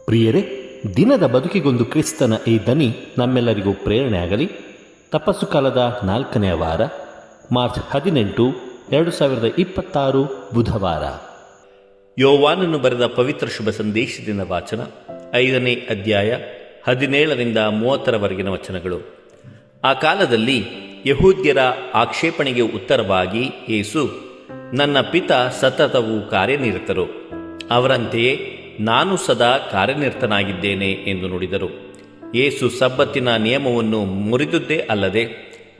ಪ್ರಿಯರೇ, ದಿನದ ಬದುಕಿಗೊಂದು ಕ್ರಿಸ್ತನ ಈ ದನಿ ನಮ್ಮೆಲ್ಲರಿಗೂ ಪ್ರೇರಣೆ ಆಗಲಿ. ತಪಸ್ಸು ಕಾಲದ 4ನೇ ವಾರ, ಮಾರ್ಚ್ 18, 2026 ಬುಧವಾರ. ಯೋವಾನನು ಬರೆದ ಪವಿತ್ರ ಶುಭ ಸಂದೇಶದಿಂದ ವಾಚನ, 5ನೇ ಅಧ್ಯಾಯ 17ರಿಂದ 30ರವರೆಗಿನ ವಚನಗಳು. ಆ ಕಾಲದಲ್ಲಿ ಯಹೂದ್ಯರ ಆಕ್ಷೇಪಣೆಗೆ ಉತ್ತರವಾಗಿ ಯೇಸು, ನನ್ನ ಪಿತ ಸತತವೂ ಕಾರ್ಯನಿರತರು, ಅವರಂತೆಯೇ ನಾನು ಸದಾ ಕಾರ್ಯನಿರತನಾಗಿದ್ದೇನೆ ಎಂದು ನುಡಿದರು. ಯೇಸು ಸಬ್ಬತ್ತಿನ ನಿಯಮವನ್ನು ಮುರಿದುದೇ ಅಲ್ಲದೆ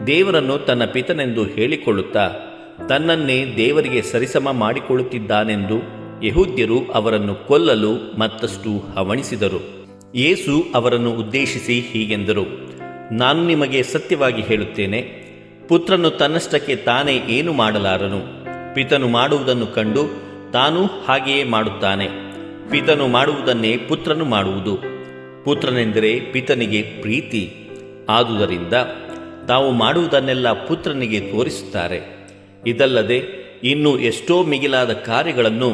ದೇವರನ್ನು ತನ್ನ ಪಿತನೆಂದು ಹೇಳಿಕೊಳ್ಳುತ್ತಾ ತನ್ನನ್ನೇ ದೇವರಿಗೆ ಸರಿಸಮ ಮಾಡಿಕೊಳ್ಳುತ್ತಿದ್ದಾನೆಂದು ಯಹೂದ್ಯರು ಅವರನ್ನು ಕೊಲ್ಲಲು ಮತ್ತಷ್ಟು ಹವಣಿಸಿದರು. ಯೇಸು ಅವರನ್ನು ಉದ್ದೇಶಿಸಿ ಹೀಗೆಂದರು, ನಾನು ನಿಮಗೆ ಸತ್ಯವಾಗಿ ಹೇಳುತ್ತೇನೆ, ಪುತ್ರನು ತನ್ನಷ್ಟಕ್ಕೆ ತಾನೇ ಏನು ಮಾಡಲಾರನು. ಪಿತನು ಮಾಡುವುದನ್ನು ಕಂಡು ತಾನು ಹಾಗೆಯೇ ಮಾಡುತ್ತಾನೆ. ಪಿತನು ಮಾಡುವುದನ್ನೇ ಪುತ್ರನು ಮಾಡುವುದು. ಪುತ್ರನೆಂದರೆ ಪಿತನಿಗೆ ಪ್ರೀತಿ. ಆದುದರಿಂದ ತಾವು ಮಾಡುವುದನ್ನೆಲ್ಲ ಪುತ್ರನಿಗೆ ತೋರಿಸುತ್ತಾರೆ. ಇದಲ್ಲದೆ ಇನ್ನೂ ಎಷ್ಟೋ ಮಿಗಿಲಾದ ಕಾರ್ಯಗಳನ್ನು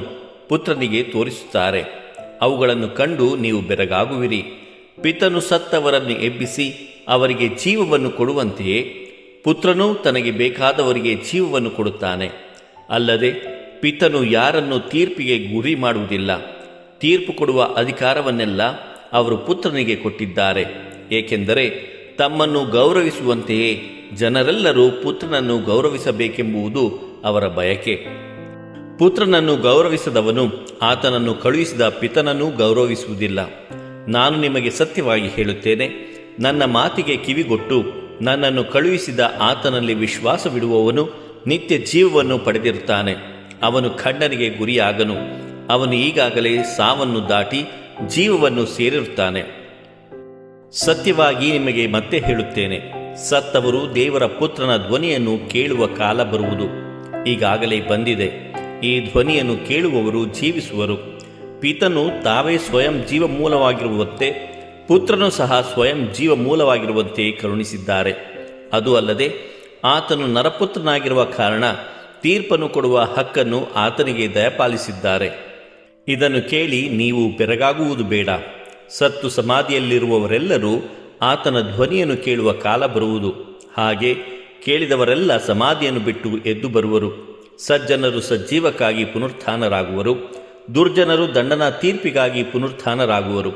ಪುತ್ರನಿಗೆ ತೋರಿಸುತ್ತಾರೆ. ಅವುಗಳನ್ನು ಕಂಡು ನೀವು ಬೆರಗಾಗುವಿರಿ. ಪಿತನು ಸತ್ತವರನ್ನು ಎಬ್ಬಿಸಿ ಅವರಿಗೆ ಜೀವವನ್ನು ಕೊಡುವಂತೆಯೇ ಪುತ್ರನೂ ತನಗೆ ಬೇಕಾದವರಿಗೆ ಜೀವವನ್ನು ಕೊಡುತ್ತಾನೆ. ಅಲ್ಲದೆ ಪಿತನು ಯಾರನ್ನು ತೀರ್ಪಿಗೆ ಗುರಿ ಮಾಡುವುದಿಲ್ಲ. ತೀರ್ಪು ಕೊಡುವ ಅಧಿಕಾರವನ್ನೆಲ್ಲ ಅವರು ಪುತ್ರನಿಗೆ ಕೊಟ್ಟಿದ್ದಾರೆ. ಏಕೆಂದರೆ ತಮ್ಮನ್ನು ಗೌರವಿಸುವಂತೆಯೇ ಜನರೆಲ್ಲರೂ ಪುತ್ರನನ್ನು ಗೌರವಿಸಬೇಕೆಂಬುದು ಅವರ ಬಯಕೆ. ಪುತ್ರನನ್ನು ಗೌರವಿಸದವನು ಆತನನ್ನು ಕಳುಹಿಸಿದ ಪಿತನನ್ನು ಗೌರವಿಸುವುದಿಲ್ಲ. ನಾನು ನಿಮಗೆ ಸತ್ಯವಾಗಿ ಹೇಳುತ್ತೇನೆ, ನನ್ನ ಮಾತಿಗೆ ಕಿವಿಗೊಟ್ಟು ನನ್ನನ್ನು ಕಳುಹಿಸಿದ ಆತನಲ್ಲಿ ವಿಶ್ವಾಸವಿಡುವವನು ನಿತ್ಯ ಜೀವವನ್ನು ಪಡೆದಿರುತ್ತಾನೆ. ಅವನು ಖಂಡನೆಗೆ ಗುರಿಯಾಗನು. ಅವನು ಈಗಾಗಲೇ ಸಾವನ್ನು ದಾಟಿ ಜೀವವನ್ನು ಸೇರಿರುತ್ತಾನೆ. ಸತ್ಯವಾಗಿ ನಿಮಗೆ ಮತ್ತೆ ಹೇಳುತ್ತೇನೆ, ಸತ್ತವರು ದೇವರ ಪುತ್ರನ ಧ್ವನಿಯನ್ನು ಕೇಳುವ ಕಾಲ ಬರುವುದು, ಈಗಾಗಲೇ ಬಂದಿದೆ. ಈ ಧ್ವನಿಯನ್ನು ಕೇಳುವವರು ಜೀವಿಸುವರು. ಪಿತನು ತಾವೇ ಸ್ವಯಂ ಜೀವ ಮೂಲವಾಗಿರುವಂತೆ ಪುತ್ರನು ಸಹ ಸ್ವಯಂ ಜೀವ ಮೂಲವಾಗಿರುವಂತೆ ಕರುಣಿಸಿದ್ದಾರೆ. ಅದು ಅಲ್ಲದೆ ಆತನು ನರಪುತ್ರನಾಗಿರುವ ಕಾರಣ ತೀರ್ಪನ್ನು ಕೊಡುವ ಹಕ್ಕನ್ನು ಆತನಿಗೆ ದಯಪಾಲಿಸಿದ್ದಾರೆ. ಇದನ್ನು ಕೇಳಿ ನೀವು ಬೆರಗಾಗುವುದು ಬೇಡ. ಸತ್ತು ಸಮಾಧಿಯಲ್ಲಿರುವವರೆಲ್ಲರೂ ಆತನ ಧ್ವನಿಯನ್ನು ಕೇಳುವ ಕಾಲ ಬರುವುದು. ಹಾಗೆ ಕೇಳಿದವರೆಲ್ಲ ಸಮಾಧಿಯನ್ನು ಬಿಟ್ಟು ಎದ್ದು ಬರುವರು. ಸಜ್ಜನರು ಸಜ್ಜೀವಕ್ಕಾಗಿ ಪುನರುತ್ಥಾನರಾಗುವರು, ದುರ್ಜನರು ದಂಡನ ತೀರ್ಪಿಗಾಗಿ ಪುನರುತ್ಥಾನರಾಗುವರು.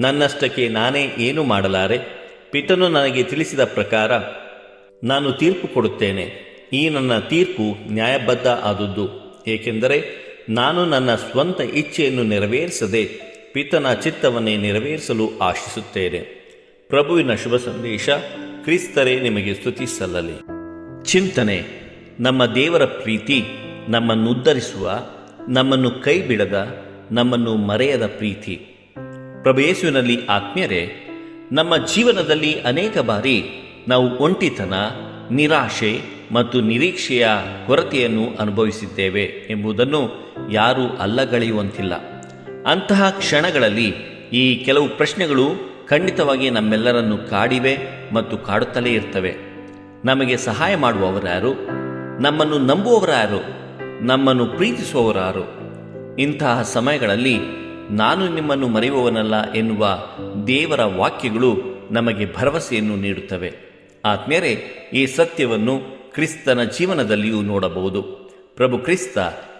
ನನ್ನಷ್ಟಕ್ಕೆ ನಾನೇ ಏನು ಮಾಡಲಾರೆ. ಪಿತನು ನನಗೆ ತಿಳಿಸಿದ ಪ್ರಕಾರ ನಾನು ತೀರ್ಪು ಕೊಡುತ್ತೇನೆ. ಈ ನನ್ನ ತೀರ್ಪು ನ್ಯಾಯಬದ್ಧ ಆದದ್ದು, ಏಕೆಂದರೆ ನಾನು ನನ್ನ ಸ್ವಂತ ಇಚ್ಛೆಯನ್ನು ನೆರವೇರಿಸದೆ ಪಿತನ ಚಿತ್ತವನ್ನೇ ನೆರವೇರಿಸಲು ಆಶಿಸುತ್ತೇನೆ. ಪ್ರಭುವಿನ ಶುಭ ಸಂದೇಶ. ಕ್ರಿಸ್ತರೇ ನಿಮಗೆ ಸ್ತುತಿ ಸಲ್ಲಲಿ. ಚಿಂತನೆ. ನಮ್ಮ ದೇವರ ಪ್ರೀತಿ ನಮ್ಮನ್ನು ಉದ್ಧರಿಸುವ, ನಮ್ಮನ್ನು ಕೈ ಬಿಡದ, ನಮ್ಮನ್ನು ಮರೆಯದ ಪ್ರೀತಿ. ಪ್ರಭು ಯೇಸುವಿನಲ್ಲಿ ಆತ್ಮೀಯರೇ, ನಮ್ಮ ಜೀವನದಲ್ಲಿ ಅನೇಕ ಬಾರಿ ನಾವು ಒಂಟಿತನ, ನಿರಾಶೆ ಮತ್ತು ನಿರೀಕ್ಷೆಯ ಕೊರತೆಯನ್ನು ಅನುಭವಿಸಿದ್ದೇವೆ ಎಂಬುದನ್ನು ಯಾರೂ ಅಲ್ಲಗಳೆಯುವಂತಿಲ್ಲ. ಅಂತಹ ಕ್ಷಣಗಳಲ್ಲಿ ಈ ಕೆಲವು ಪ್ರಶ್ನೆಗಳು ಖಂಡಿತವಾಗಿ ನಮ್ಮೆಲ್ಲರನ್ನು ಕಾಡಿವೆ ಮತ್ತು ಕಾಡುತ್ತಲೇ ಇರ್ತವೆ. ನಮಗೆ ಸಹಾಯ ಮಾಡುವವರಾರು? ನಮ್ಮನ್ನು ನಂಬುವವರಾರು? ನಮ್ಮನ್ನು ಪ್ರೀತಿಸುವವರಾರು? ಇಂತಹ ಸಮಯಗಳಲ್ಲಿ ನಾನು ನಿಮ್ಮನ್ನು ಮರೆಯುವವನಲ್ಲ ಎನ್ನುವ ದೇವರ ವಾಕ್ಯಗಳು ನಮಗೆ ಭರವಸೆಯನ್ನು ನೀಡುತ್ತವೆ. ಆತ್ಮೀಯರೇ, ಈ ಸತ್ಯವನ್ನು ಕ್ರಿಸ್ತನ ಜೀವನದಲ್ಲಿಯೂ ನೋಡಬಹುದು. ಪ್ರಭು ಕ್ರಿಸ್ತ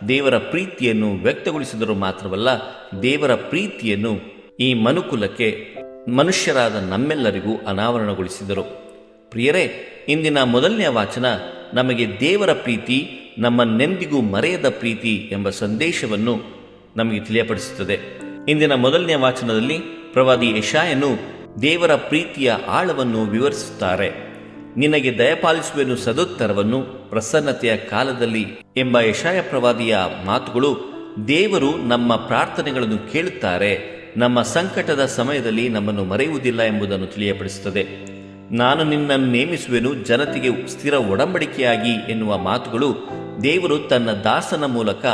ದೇವರ ಪ್ರೀತಿಯನ್ನು ವ್ಯಕ್ತಗೊಳಿಸಿದರು ಮಾತ್ರವಲ್ಲ, ದೇವರ ಪ್ರೀತಿಯನ್ನು ಈ ಮನುಕುಲಕ್ಕೆ, ಮನುಷ್ಯರಾದ ನಮ್ಮೆಲ್ಲರಿಗೂ ಅನಾವರಣಗೊಳಿಸಿದರು. ಪ್ರಿಯರೇ, ಇಂದಿನ ಮೊದಲನೆಯ ವಾಚನ ನಮಗೆ ದೇವರ ಪ್ರೀತಿ ನಮ್ಮನ್ನೆಂದಿಗೂ ಮರೆಯದ ಪ್ರೀತಿ ಎಂಬ ಸಂದೇಶವನ್ನು ನಮಗೆ ತಿಳಿಯಪಡಿಸುತ್ತದೆ. ಇಂದಿನ ಮೊದಲನೆಯ ವಾಚನದಲ್ಲಿ ಪ್ರವಾದಿ ಯೆಶಾಯನು ದೇವರ ಪ್ರೀತಿಯ ಆಳವನ್ನು ವಿವರಿಸುತ್ತಾರೆ. ನಿನಗೆ ದಯಪಾಲಿಸುವೆನು ಸದುತ್ತರವನ್ನು ಪ್ರಸನ್ನತೆಯ ಕಾಲದಲ್ಲಿ ಎಂಬ ಯೆಶಾಯ ಪ್ರವಾದಿಯ ಮಾತುಗಳು ದೇವರು ನಮ್ಮ ಪ್ರಾರ್ಥನೆಗಳನ್ನು ಕೇಳುತ್ತಾರೆ, ನಮ್ಮ ಸಂಕಟದ ಸಮಯದಲ್ಲಿ ನಮ್ಮನ್ನು ಮರೆಯುವುದಿಲ್ಲ ಎಂಬುದನ್ನು ತಿಳಿಯಪಡಿಸುತ್ತದೆ. ನಾನು ನಿನ್ನನ್ನು ನೇಮಿಸುವೆನು ಜನತೆಗೆ ಸ್ಥಿರ ಒಡಂಬಡಿಕೆಯಾಗಿ ಎನ್ನುವ ಮಾತುಗಳು ದೇವರು ತನ್ನ ದಾಸನ ಮೂಲಕ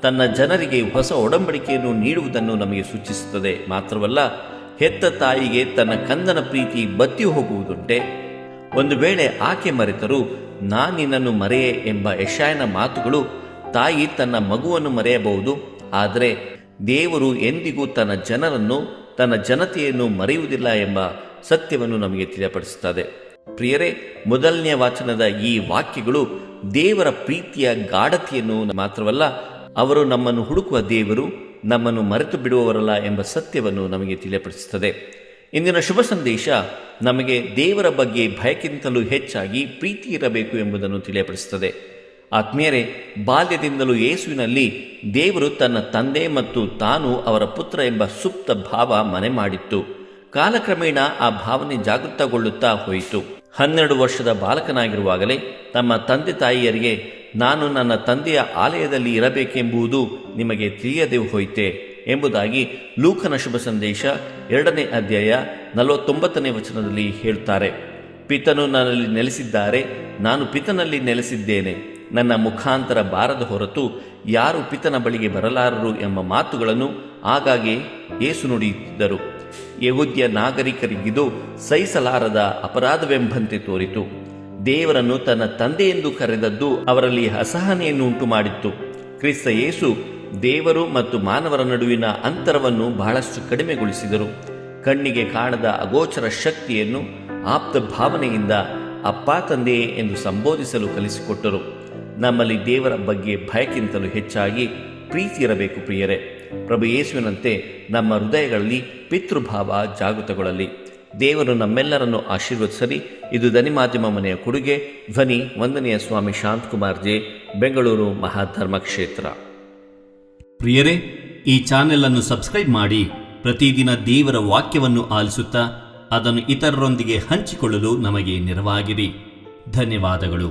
ತನ್ನ ಜನರಿಗೆ ಹೊಸ ಒಡಂಬಡಿಕೆಯನ್ನು ನೀಡುವುದನ್ನು ನಮಗೆ ಸೂಚಿಸುತ್ತದೆ. ಮಾತ್ರವಲ್ಲ, ಹೆತ್ತ ತಾಯಿಗೆ ತನ್ನ ಕಂದನ ಪ್ರೀತಿ ಬತ್ತಿ ಹೋಗುವುದುಂಟೆ. ಒಂದು ವೇಳೆ ಆಕೆ ಮರೆತರೂ ನಾನು ನಿನ್ನನ್ನು ಮರೆಯೆ ಎಂಬ ಯೆಶಾಯನ ಮಾತುಗಳು ತಾಯಿ ತನ್ನ ಮಗುವನ್ನು ಮರೆಯಬಹುದು, ಆದರೆ ದೇವರು ಎಂದಿಗೂ ತನ್ನ ಜನರನ್ನು ತನ್ನ ಜನತೆಯನ್ನು ಮರೆಯುವುದಿಲ್ಲ ಎಂಬ ಸತ್ಯವನ್ನು ನಮಗೆ ತಿಳಿಯಪಡಿಸುತ್ತದೆ. ಪ್ರಿಯರೇ, ಮೊದಲನೆಯ ವಾಚನದ ಈ ವಾಕ್ಯಗಳು ದೇವರ ಪ್ರೀತಿಯ ಗಾಢತೆಯನ್ನು ಮಾತ್ರವಲ್ಲ, ಅವರು ನಮ್ಮನ್ನು ಹುಡುಕುವ ದೇವರು ನಮ್ಮನ್ನು ಮರೆತು ಬಿಡುವವರಲ್ಲ ಎಂಬ ಸತ್ಯವನ್ನು ನಮಗೆ ತಿಳಿಯಪಡಿಸುತ್ತದೆ. ಇಂದಿನ ಶುಭ ಸಂದೇಶ ನಮಗೆ ದೇವರ ಬಗ್ಗೆ ಭಯಕ್ಕಿಂತಲೂ ಹೆಚ್ಚಾಗಿ ಪ್ರೀತಿ ಇರಬೇಕು ಎಂಬುದನ್ನು ತಿಳಿಯಪಡಿಸುತ್ತದೆ. ಆತ್ಮೀಯರೇ, ಬಾಲ್ಯದಿಂದಲೂ ಯೇಸುವಿನಲ್ಲಿ ದೇವರು ತನ್ನ ತಂದೆ ಮತ್ತು ತಾನು ಅವರ ಪುತ್ರ ಎಂಬ ಸುಪ್ತ ಭಾವ ಮನೆ ಮಾಡಿತ್ತು. ಕಾಲಕ್ರಮೇಣ ಆ ಭಾವನೆ ಜಾಗೃತಗೊಳ್ಳುತ್ತಾ ಹೋಯಿತು. 12 ವರ್ಷದ ಬಾಲಕನಾಗಿರುವಾಗಲೇ ತಮ್ಮ ತಂದೆ ತಾಯಿಯರಿಗೆ ನಾನು ನನ್ನ ತಂದೆಯ ಆಲಯದಲ್ಲಿ ಇರಬೇಕೆಂಬುದು ನಿಮಗೆ ತಿಳಿಯದೆ ಹೋಯಿತೆ ಎಂಬುದಾಗಿ ಲೂಕನ ಶುಭ ಸಂದೇಶ 2ನೇ ಅಧ್ಯಾಯ 49ನೇ ವಚನದಲ್ಲಿ ಹೇಳುತ್ತಾರೆ. ಪಿತನು ನನ್ನಲ್ಲಿ ನೆಲೆಸಿದ್ದಾರೆ, ನಾನು ಪಿತನಲ್ಲಿ ನೆಲೆಸಿದ್ದೇನೆ, ನನ್ನ ಮುಖಾಂತರ ಬಾರದ ಹೊರತು ಯಾರು ಪಿತನ ಬಳಿಗೆ ಬರಲಾರರು ಎಂಬ ಮಾತುಗಳನ್ನು ಆಗಾಗ್ಗೆ ಯೇಸು ನುಡಿಯುತ್ತಿದ್ದರು. ಯೆಹೂದ್ಯ ನಾಗರಿಕರಿಗಿದು ಸಹಿಸಲಾರದ ಅಪರಾಧವೆಂಬಂತೆ ತೋರಿತು. ದೇವರನ್ನು ತನ್ನ ತಂದೆಯೆಂದು ಕರೆದದ್ದು ಅವರಲ್ಲಿ ಅಸಹನೆಯನ್ನು ಉಂಟು ಮಾಡಿತ್ತು. ಕ್ರಿಸ್ತ ಯೇಸು ದೇವರು ಮತ್ತು ಮಾನವರ ನಡುವಿನ ಅಂತರವನ್ನು ಬಹಳಷ್ಟು ಕಡಿಮೆಗೊಳಿಸಿದರು. ಕಣ್ಣಿಗೆ ಕಾಣದ ಅಗೋಚರ ಶಕ್ತಿಯನ್ನು ಆಪ್ತ ಭಾವನೆಯಿಂದ ಅಪ್ಪ ತಂದೆಯೇ ಎಂದು ಸಂಬೋಧಿಸಲು ಕಲಿಸಿಕೊಟ್ಟರು. ನಮ್ಮಲ್ಲಿ ದೇವರ ಬಗ್ಗೆ ಭಯಕ್ಕಿಂತಲೂ ಹೆಚ್ಚಾಗಿ ಪ್ರೀತಿ ಇರಬೇಕು. ಪ್ರಿಯರೇ, ಪ್ರಭು ಯೇಸುವಿನಂತೆ ನಮ್ಮ ಹೃದಯಗಳಲ್ಲಿ ಪಿತೃಭಾವ ಜಾಗೃತಗೊಳ್ಳಲಿ. ದೇವರು ನಮ್ಮೆಲ್ಲರನ್ನು ಆಶೀರ್ವದಿಸಲಿ. ಇದು ಧ್ವನಿ ಮಾಧ್ಯಮ ಮನೆಯ ಕೊಡುಗೆ. ಧ್ವನಿ ವಂದನೆಯ ಸ್ವಾಮಿ ಶಾಂತಕುಮಾರ್ ಜೆ, ಬೆಂಗಳೂರು ಮಹಾಧರ್ಮ ಕ್ಷೇತ್ರ. ಪ್ರಿಯರೇ, ಈ ಚಾನೆಲ್ ಅನ್ನು ಸಬ್ಸ್ಕ್ರೈಬ್ ಮಾಡಿ ಪ್ರತಿದಿನ ದೇವರ ವಾಕ್ಯವನ್ನು ಆಲಿಸುತ್ತಾ ಅದನ್ನು ಇತರರೊಂದಿಗೆ ಹಂಚಿಕೊಳ್ಳಲು ನಮಗೆ ನೆರವಾಗಿರಿ. ಧನ್ಯವಾದಗಳು.